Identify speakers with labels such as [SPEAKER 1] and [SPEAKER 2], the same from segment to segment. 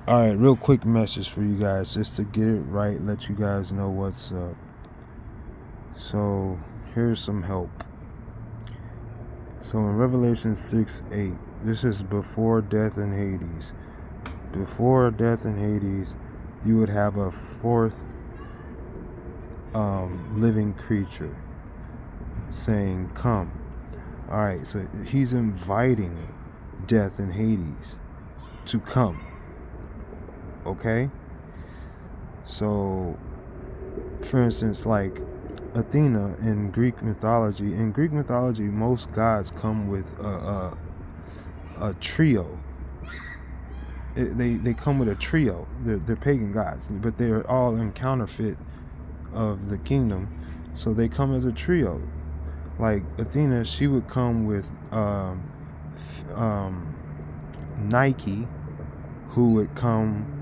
[SPEAKER 1] Alright, real quick message for you guys just to get it right, let you guys know what's up. So, here's some help. So, in Revelation 6:8, this is before death and Hades. Before death and Hades, you would have a fourth living creature saying, "Come." Alright, so he's inviting death and Hades to come. Okay? So, for instance, like Athena in Greek mythology. In Greek mythology, most gods come with a trio. They come with a trio. They're pagan gods, but they're all in counterfeit of the kingdom, so they come as a trio. Like Athena, she would come with Nike, who would come.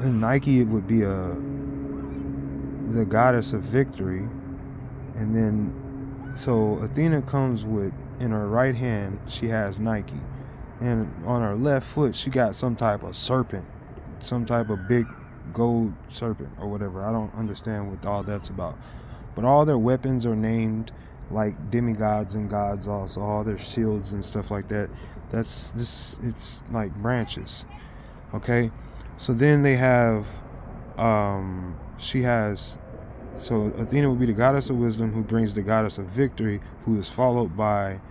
[SPEAKER 1] Nike, it would be the goddess of victory, and then so Athena comes with, in her right hand she has Nike, and on her left foot she got some type of serpent, some type of big gold serpent or whatever. I don't understand what all that's about, but all their weapons are named like demigods and gods. Also, all their shields and stuff like that, that's this, it's like branches. Okay, so then they have she has, so Athena would be the goddess of wisdom, who brings the goddess of victory, who is followed by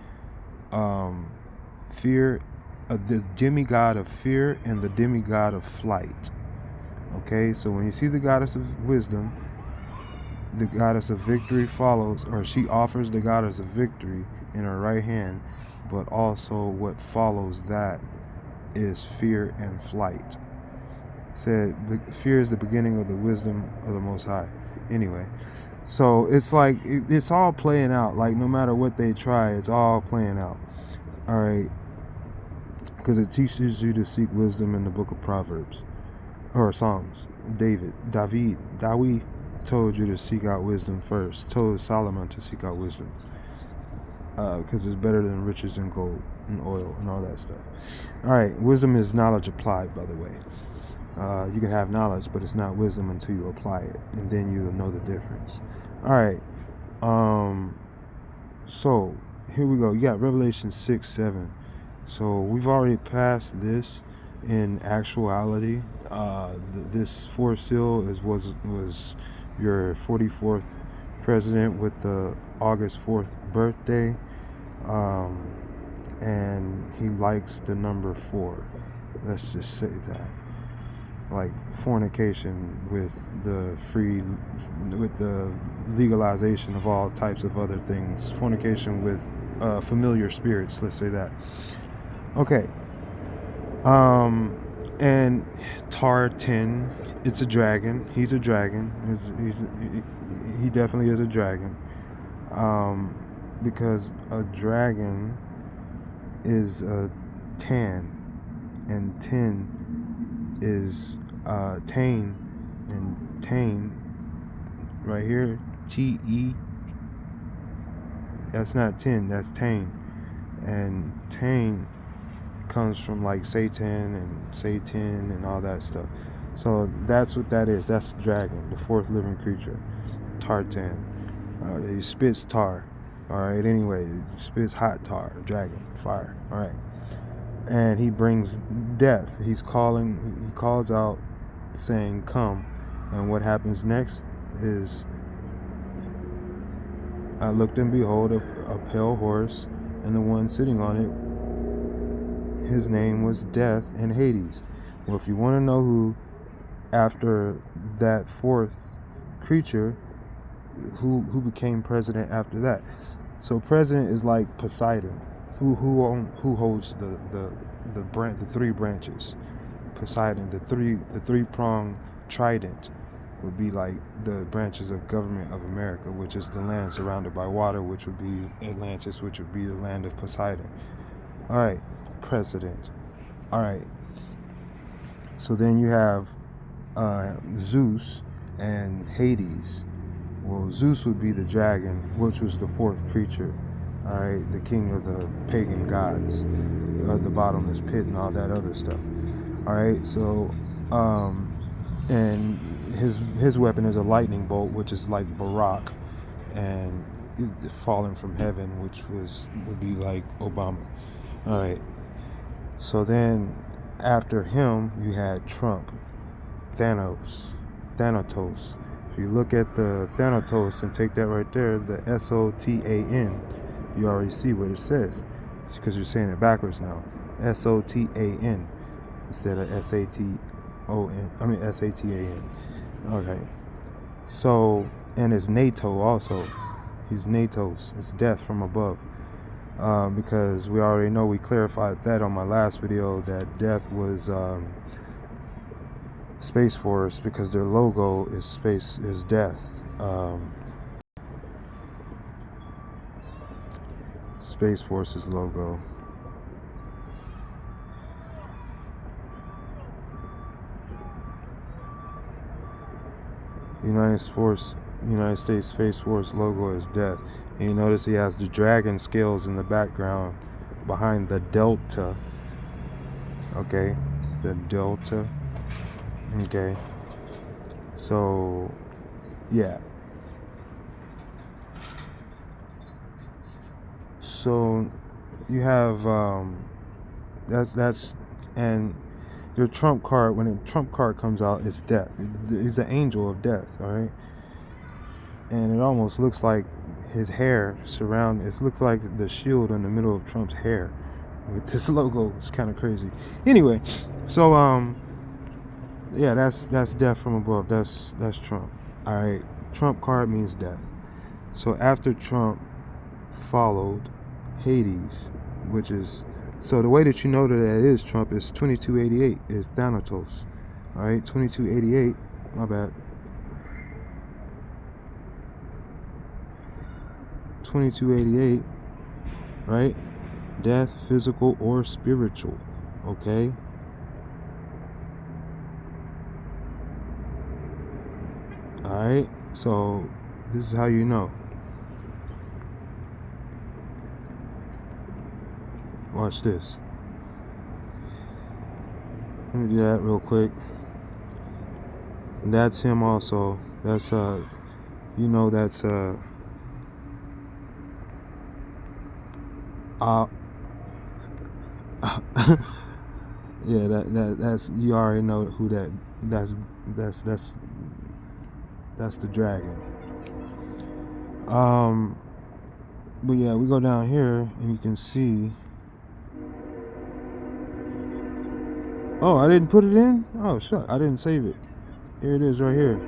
[SPEAKER 1] fear, the demigod of fear and the demigod of flight. Okay, so when you see the goddess of wisdom, the goddess of victory follows, or she offers the goddess of victory in her right hand, but also what follows that is fear and flight. Said fear is the beginning of the wisdom of the Most High. Anyway, so it's like it's all playing out. Like no matter what they try, it's all playing out. All right, because it teaches you to seek wisdom in the book of Proverbs or Psalms. David told you to seek out wisdom first. Told Solomon to seek out wisdom because it's better than riches and gold and oil and all that stuff. All right, wisdom is knowledge applied, by the way. You can have knowledge, but it's not wisdom until you apply it, and then you'll know the difference. All right. So here we go. You got Revelation 6:7. So we've already passed this in actuality. This fourth seal was your 44th president with the August 4th birthday, and he likes the number 4. Let's just say that. Like fornication with the legalization of all types of other things. Fornication with familiar spirits, let's say that. Okay. And Tar 10, it's a dragon. He's a dragon. He definitely is a dragon. Because a dragon is a tan, and 10 is Tane, and Tane right here, Te, that's not 10, that's Tane, and Tane comes from like Satan and all that stuff. So that's what that is. That's the dragon, the fourth living creature, Tartan. He spits tar. All right. Anyway, he spits hot tar, dragon, fire. All right. And he brings death. He calls out saying, "Come." And what happens next is, I looked and behold a pale horse, and the one sitting on it, his name was Death and Hades. Well, if you want to know who, after that fourth creature, who became president after that. So president is like Poseidon. Who holds the 3 branches? Poseidon. The three-pronged trident would be like the branches of government of America, which is the land surrounded by water, which would be Atlantis, which would be the land of Poseidon. All right, president. All right. So then you have Zeus and Hades. Well, Zeus would be the dragon, which was the fourth creature. All right, the king of the pagan gods, the bottomless pit, and all that other stuff. All right, so and his weapon is a lightning bolt, which is like Barack, and falling from heaven, which would be like Obama. All right, so then after him you had Trump, Thanatos. If you look at the Thanatos and take that right there, the SOTAN, you already see what it says. It's because you're saying it backwards now. SOTAN instead of SATON. I mean SATAN. Okay. So, and it's NATO also. He's NATO's. It's death from above. Because we already know, we clarified that on my last video, that death was Space Force, because their logo is death. Space Force's logo. United States Space Force logo is death. And you notice he has the dragon scales in the background behind the Delta. Okay, the Delta. Okay, so yeah. So you have that's and your Trump card, when a Trump card comes out, it's death. He's the angel of death, all right? And it almost looks like his hair it looks like the shield in the middle of Trump's hair with this logo. It's kind of crazy. Anyway, so yeah, that's death from above. That's Trump. All right, Trump card means death. So after Trump followed Hades, which is, so the way that you know that is Trump is 2288 is Thanatos. All right, 2288. My bad. 2288. Right? Death, physical or spiritual. Okay. All right. So this is how you know. Watch this. Let me do that real quick. And that's him also. That's you know, that's yeah, that's, you already know who that's the dragon. But yeah, we go down here and you can see. Oh, I didn't put it in? Oh, shit, I didn't save it. Here it is right here.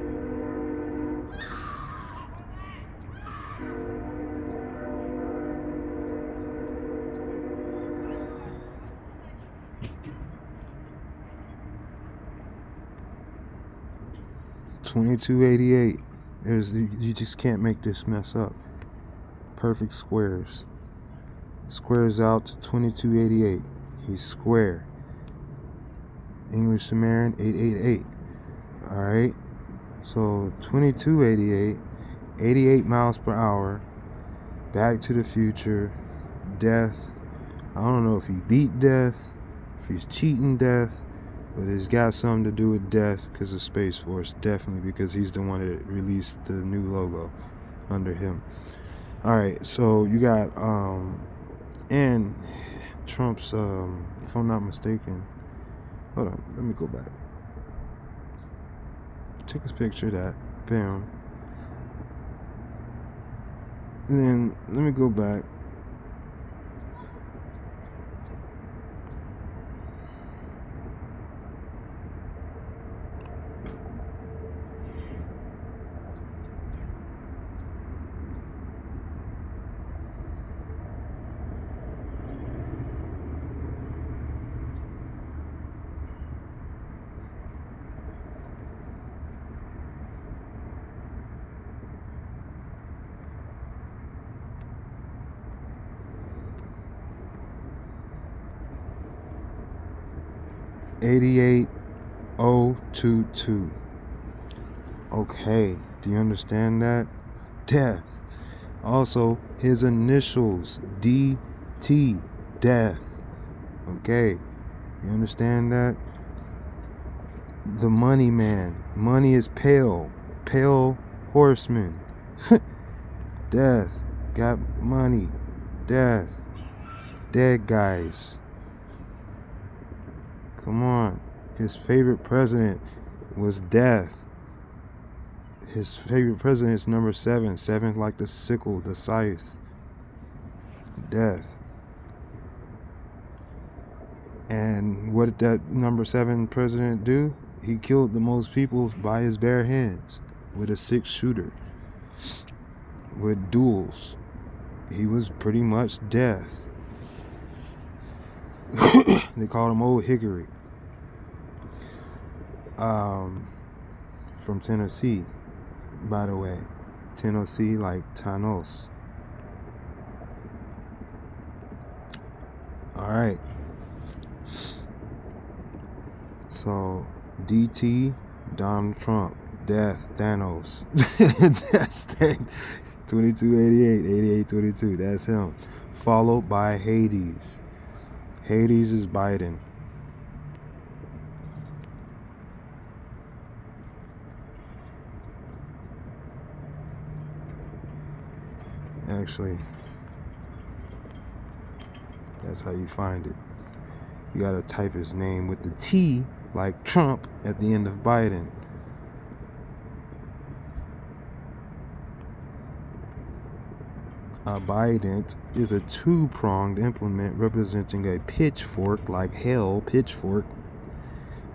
[SPEAKER 1] $22.88. You just can't make this mess up. Perfect squares. Squares out to $22.88. He's square. English Sumerian 888. All right. So $22.88, 88 miles per hour. Back to the Future. Death. I don't know if he beat death, if he's cheating death, but it's got something to do with death because of Space Force. Definitely, because he's the one that released the new logo under him. All right, so you got and Trump's if I'm not mistaken, hold on, let me go back. Take a picture of that. Bam. And then let me go back. $88,022. Okay, do you understand that? Death. Also, his initials, DT, death. Okay, you understand that? the money man. Money is pale. Pale horseman. Death. Got money. Death. Dead guys. Come on. His favorite president was death. His favorite president is number 7. 7 like the sickle, the scythe. Death. And what did that number 7 president do? He killed the most people by his bare hands with a 6-shooter. With duels. He was pretty much death. They called him Old Hickory. From Tennessee, by the way. Tennessee like Thanos. Alright. So, DT, Donald Trump, death, Thanos. That's that. 2288, 8822. That's him. Followed by Hades. Hades is Biden. Actually, that's how you find it. You gotta type his name with the T, like Trump, at the end of Biden. A bident is a 2-pronged implement representing a pitchfork, like hell, pitchfork.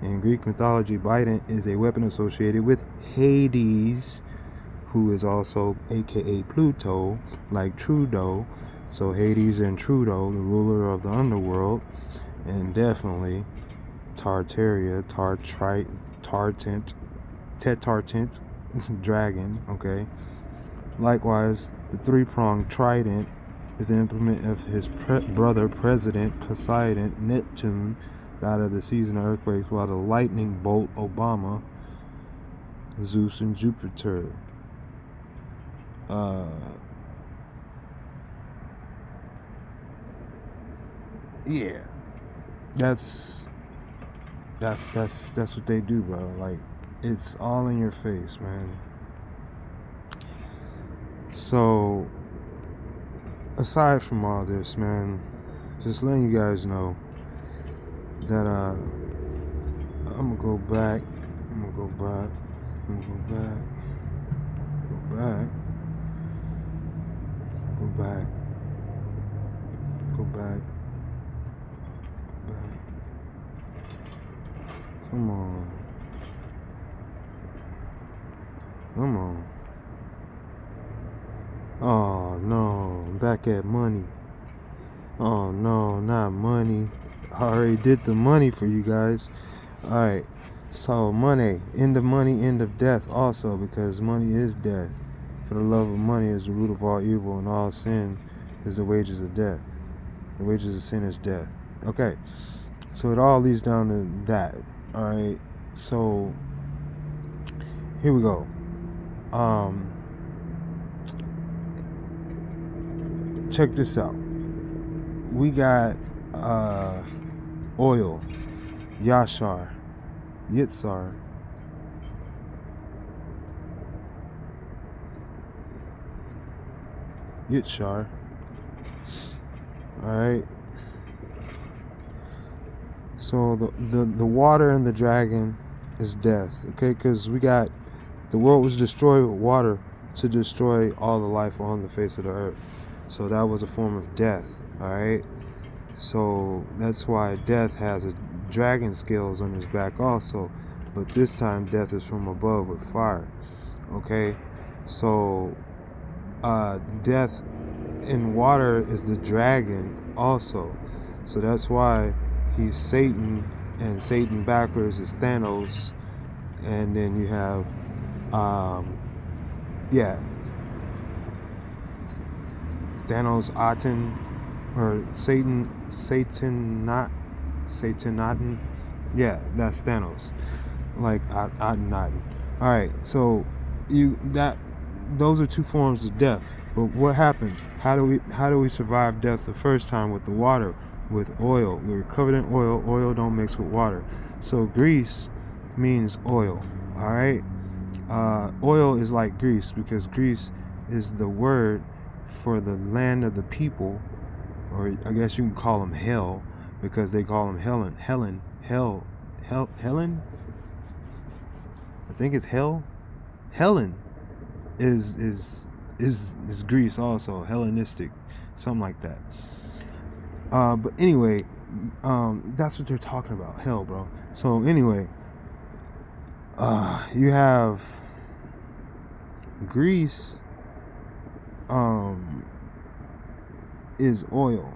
[SPEAKER 1] In Greek mythology, bident is a weapon associated with Hades, who is also aka Pluto, like Trudeau. So Hades and Trudeau, the ruler of the underworld, and definitely Tartaria, Tetartent, dragon, okay? Likewise, the 3-pronged trident is the implement of his brother, President Poseidon, Neptune, god of the seas and earthquakes, while the lightning bolt, Obama, Zeus and Jupiter. Yeah, that's what they do, bro. Like, it's all in your face, man. So, aside from all this, man, just letting you guys know that I'm gonna go back. Come on. Oh no, I'm back at money. Oh no, not money. I already did the money for you guys. Alright, so money, end of money, end of death also, because money is death. For the love of money is the root of all evil, and all sin is the wages of death. The wages of sin is death. Okay, so it all leads down to that. Alright, so here we go. Check this out. We got oil, Yashar, Yitzhar, alright. So the water and the dragon is death, okay? Because we got, the world was destroyed with water to destroy all the life on the face of the earth. So that was a form of death, alright? So that's why death has a dragon scales on his back also. But this time death is from above with fire, okay? So death in water is the dragon also. So that's why he's Satan, and Satan backwards is Thanos. And then you have Thanos Aten, or Satanaten. Yeah, that's Thanos. Like Aten. Alright, so those are 2 forms of death. But what happened? How do we survive death the first time with the water, with oil? We were covered in oil. Oil don't mix with water. So Greece means oil. All right. Oil is like Greece, because Greece is the word for the land of the people, or I guess you can call them hell, because they call them Helen. I think it's hell. Helen is Greece also, Hellenistic, something like that. But anyway, that's what they're talking about, hell, bro. So anyway, you have Greece, is oil,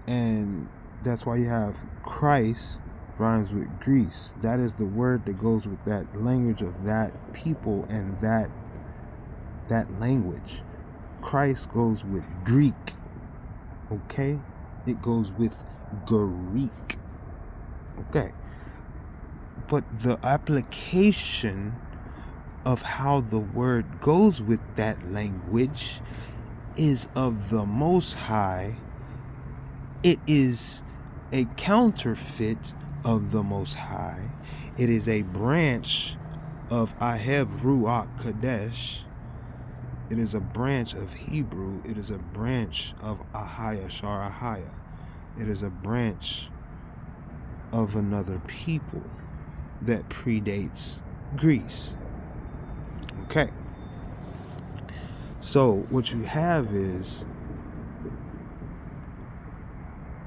[SPEAKER 1] and that's why you have Christ rhymes with Greece. That is the word that goes with that language of that people and that language. Christ goes with Greek. Okay? It goes with Greek. Okay. But the application of how the word goes with that language is of the Most High. It is a counterfeit of the Most High. It is a branch of Aheb Ruach Kadesh. It is a branch of Hebrew. It is a branch of Ahaya Shar Ahaya. It is a branch of another people that predates Greece. Okay. So what you have is,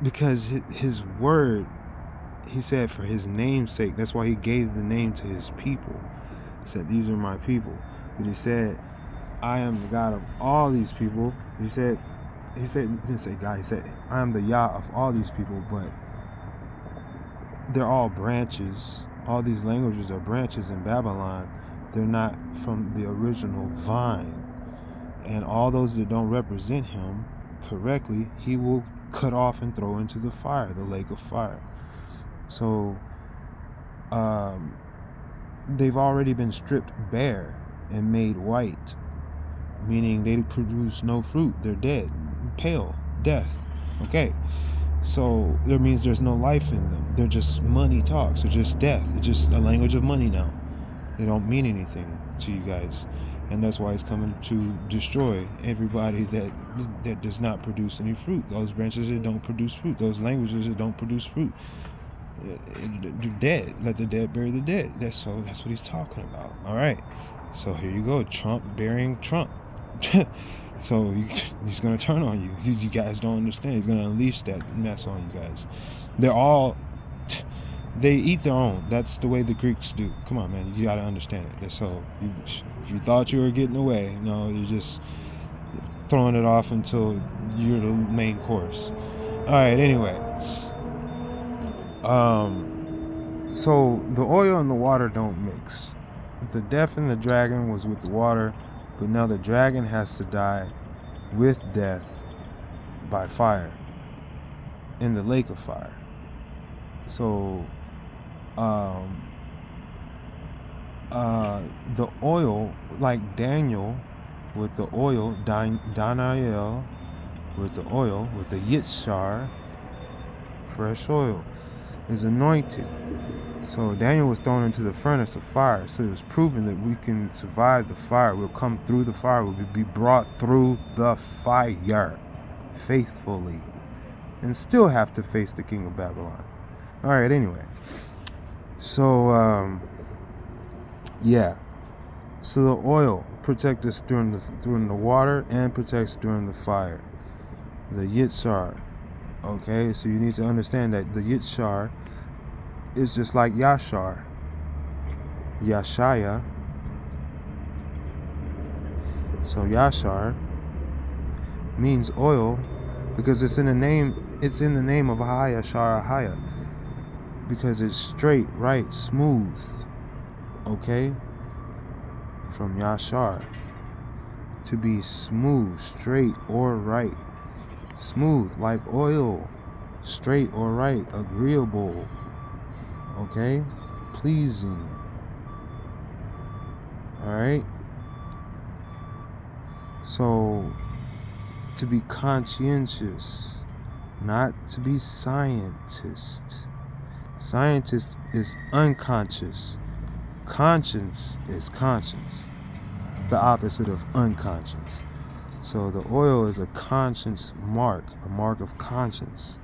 [SPEAKER 1] because his word, he said for his name's sake, that's why he gave the name to his people. He said, these are my people. But he said, I am the God of all these people. He didn't say God, he said, I am the Yah of all these people, but they're all branches. All these languages are branches in Babylon. They're not from the original vine. And all those that don't represent him correctly, he will cut off and throw into the fire, the lake of fire. So they've already been stripped bare and made white, meaning they produce no fruit. They're dead, pale, death. Okay, so that means there's no life in them. They're just money talks. They're just death. It's just a language of money now. They don't mean anything to you guys. And that's why he's coming to destroy everybody that does not produce any fruit. Those branches that don't produce fruit. Those languages that don't produce fruit. They're dead. Let the dead bury the dead. That's what he's talking about. All right. So here you go. Trump burying Trump. So he's going to turn on you. You guys don't understand. He's going to unleash that mess on you guys. They eat their own. That's the way the Greeks do. Come on, man. You got to understand it. So if you thought you were getting away, no, you're just throwing it off until you're the main course. All right, anyway. So the oil and the water don't mix. The death in the dragon was with the water, but now the dragon has to die with death by fire in the lake of fire. So the oil, like Daniel with the oil, Daniel with the oil, with the Yitzhar, fresh oil, is anointed. So Daniel was thrown into the furnace of fire. So it was proven that we can survive the fire. We'll come through the fire. We'll be brought through the fire faithfully, and still have to face the king of Babylon. All right, anyway. So, yeah. So the oil protects us during the water and protects during the fire. The Yitzhar. Okay, so you need to understand that the Yitzhar is just like Yashar. Yashaya. So Yashar means oil because it's in the name of Ahaya Shar Ahaya. Because it's straight, right, smooth. Okay? From Yashar. To be smooth, straight, or right. Smooth, like oil. Straight or right, agreeable. Okay? Pleasing. Alright? So, to be conscientious, not to be scientist. Scientist is unconscious. Conscience is conscience. The opposite of unconscious. So the oil is a conscience mark, a mark of conscience,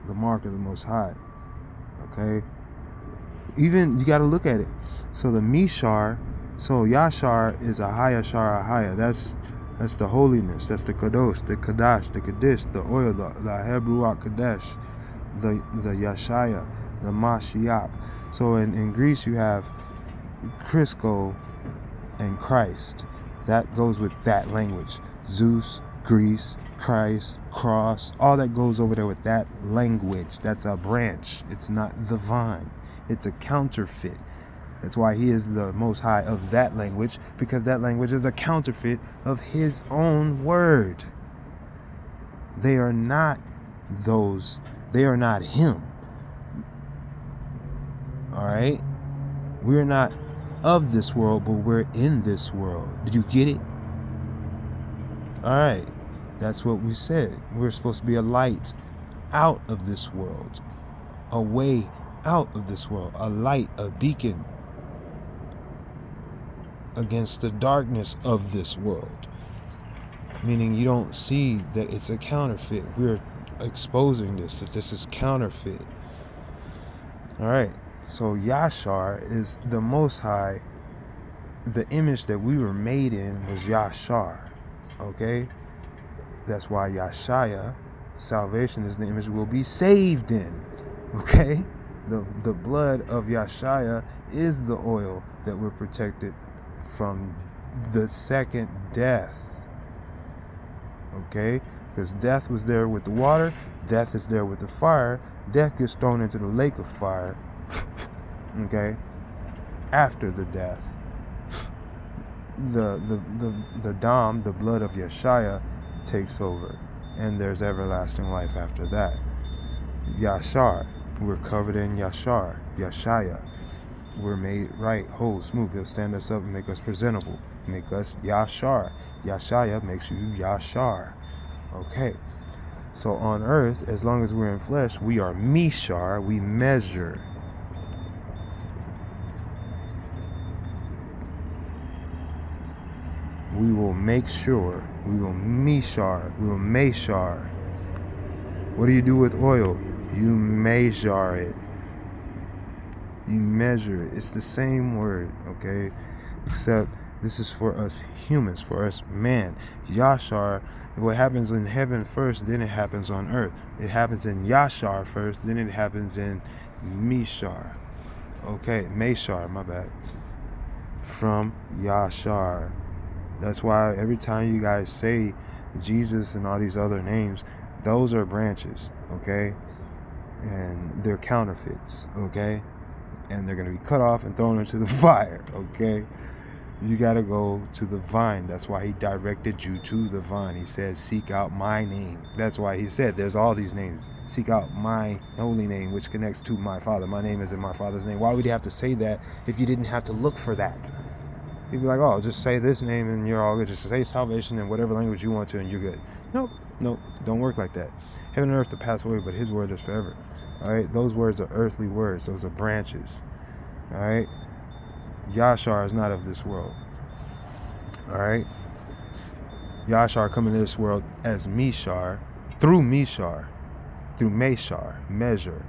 [SPEAKER 1] the mark of the Most High. Okay? Even, you got to look at it. So the Mishar, so Yashar is a Hayashar Ahaya. That's the holiness. That's the Kadosh, the Kadash, the Kaddish, the oil, the Hebruach Kadesh, the Yashaya, the Mashiach. So in Greece you have Crisco and Christ. That goes with that language. Zeus, Greece, Christ, cross, all that goes over there with that language. That's a branch. It's not the vine. It's a counterfeit. That's why he is the Most High of that language, because that language is a counterfeit of his own word. They are not those. They are not him. All right? We're not of this world, but we're in this world. Did you get it? All right. That's what we said. We're supposed to be a light out of this world, a way out of this world, a light, a beacon against the darkness of this world. Meaning you don't see that it's a counterfeit. We're exposing this, that this is counterfeit. All right. So Yashar is the Most High. The image that we were made in was Yashar. Okay? That's why Yashaya, salvation, is the image we'll be saved in. Okay? The blood of Yashaya is the oil that we're protected from the second death. Okay? Because death was there with the water, death is there with the fire, death gets thrown into the lake of fire. Okay? After the death. The Dam, the blood of Yeshaya, takes over, and there's everlasting life after that. Yashar, we're covered in Yashar, Yeshaya. We're made right, whole, smooth. He'll stand us up and make us presentable, make us Yashar. Yeshaya makes you Yashar. Okay. So on earth, as long as we're in flesh, we are Mishar, we measure. We will make sure, we will Mishar, we will Meshar. What do you do with oil? You measure it. You measure it. It's the same word, okay? Except this is for us humans, for us man. Yashar, what happens in heaven first, then it happens on earth. It happens in Yashar first, then it happens in Mishar. Okay, Meshar, my bad. From Yashar. That's why every time you guys say Jesus and all these other names, those are branches, okay? And they're counterfeits, okay? And they're going to be cut off and thrown into the fire, okay? You got to go to the vine. That's why he directed you to the vine. He said, seek out my name. That's why he said there's all these names. Seek out my holy name, which connects to my Father. My name is in my Father's name. Why would you have to say that if you didn't have to look for that? You'd be like, oh, just say this name and you're all good. Just say salvation in whatever language you want to and you're good. Nope, don't work like that. Heaven and earth will pass away, but his word is forever. All right, those words are earthly words. Those are branches. All right, Yashar is not of this world. All right, Yashar coming to this world as Mishar, through Meshar, measure.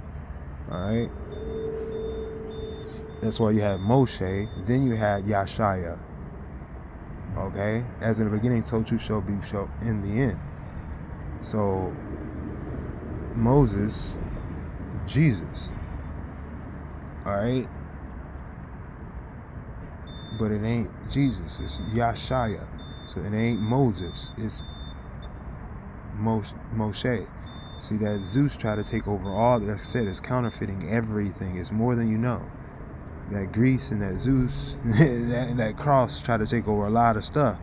[SPEAKER 1] All right. That's why you had Moshe, then you had Yashaya. Okay? As in the beginning, so too shall be in the end. So, Moses, Jesus. Alright? But it ain't Jesus, it's Yashaya. So it ain't Moses, it's Moshe. See, that Zeus tried to take over all, like I said, it's counterfeiting everything. It's more than you know. That Greece and that Zeus and that cross try to take over a lot of stuff.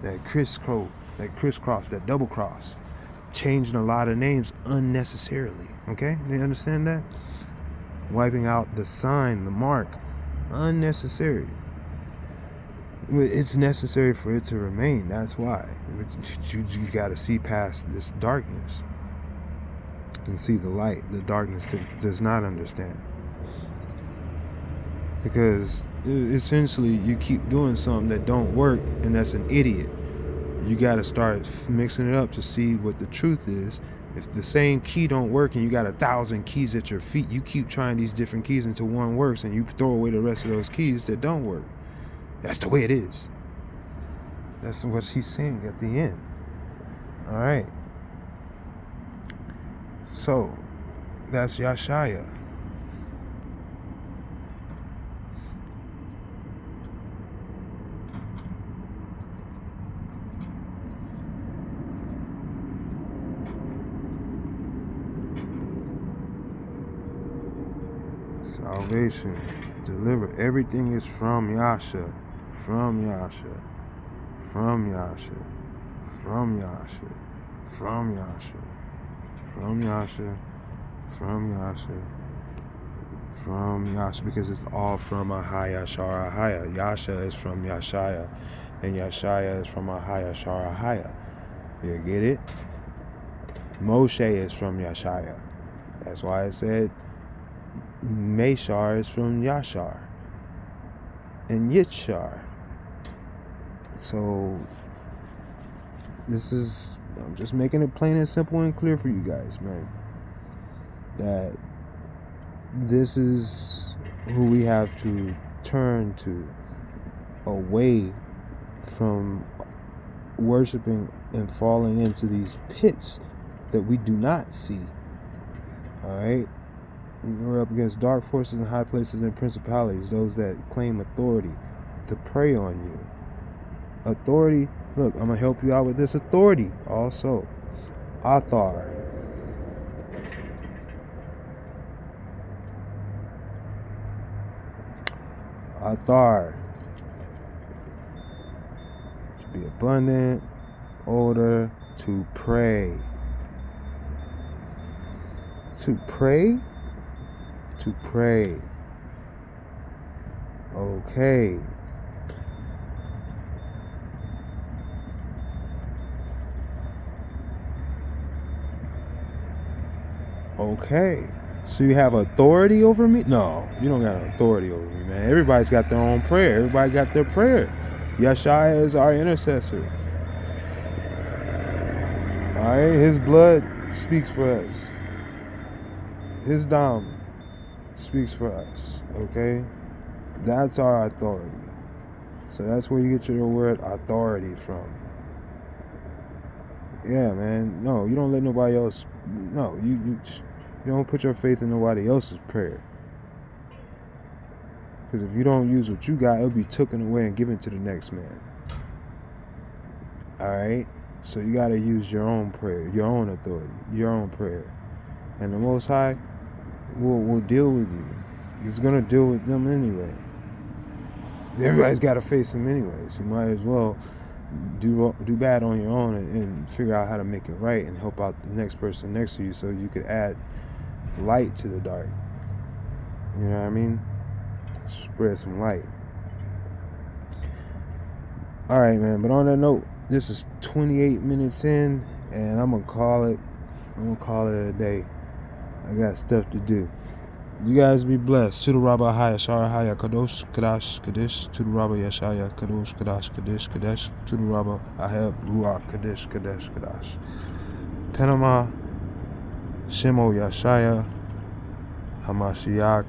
[SPEAKER 1] That crisscross, that double cross, changing a lot of names unnecessarily. Okay, you understand that? Wiping out the sign, the mark, unnecessary. It's necessary for it to remain. That's why you got to see past this darkness and see the light. The darkness does not understand. because essentially you keep doing something that don't work, and that's an idiot. You got to start mixing it up to see what the truth is. If the same key don't work and you got 1,000 keys at your feet, you keep trying these different keys until one works, and you throw away the rest of those keys that don't work. That's the way it is. That's what she's saying at the end. All right. So that's Yeshaya. Salvation, deliver. Everything is from Yasha, from Yasha, from Yasha, from Yasha, from Yasha, from Yasha, from Yasha, from Yasha, because it's all from Ahaya Shara Ahaya. Yasha is from Yashaya, and Yashaya is from Ahaya Shara Ahaya. You get it? Moshe is from Yashaya. That's why it said Meshar is from Yashar and Yitshar. So I'm just making it plain and simple and clear for you guys, man, that this is who we have to turn to, away from worshiping and falling into these pits that we do not see. All right? We're up against dark forces and high places and principalities, those that claim authority to prey on you. Authority, look, I'm going to help you out with this authority also. Athar. Athar. To be abundant, order, to pray. To pray? To pray. Okay. Okay. So you have authority over me? No, you don't got authority over me, man. Everybody's got their own prayer. Everybody got their prayer. Yeshaya is our intercessor. All right, his blood speaks for us. His dam speaks for us, okay? That's our authority. So that's where you get your word authority from. Yeah, man. No, you don't let nobody else. No, you don't put your faith in nobody else's prayer. Because if you don't use what you got, it'll be taken away and given to the next man. All right? So you got to use your own prayer, your own authority, your own prayer. And the Most High will deal with you. He's going to deal with them anyway. Everybody's got to face him anyway. So you might as well do bad on your own and figure out how to make it right and help out the next person next to you so you could add light to the dark. You know what I mean? Spread some light. All right, man. But on that note, this is 28 minutes in, and I'm gonna call it a day. I got stuff to do. You guys be blessed. To the Rabbi Haya Shara Haya Kadosh Kadash Kadesh. To the Rabbi Yeshaya Kadosh Kadash Kadesh Kadesh. To the Rabbi Aheb Ruach Kadesh Kadesh Kadash. Panama Shemo Yeshaya Hamashiach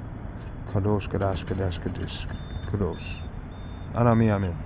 [SPEAKER 1] Kadosh Kadash Kadesh Kadesh Kadosh. Anami Amen.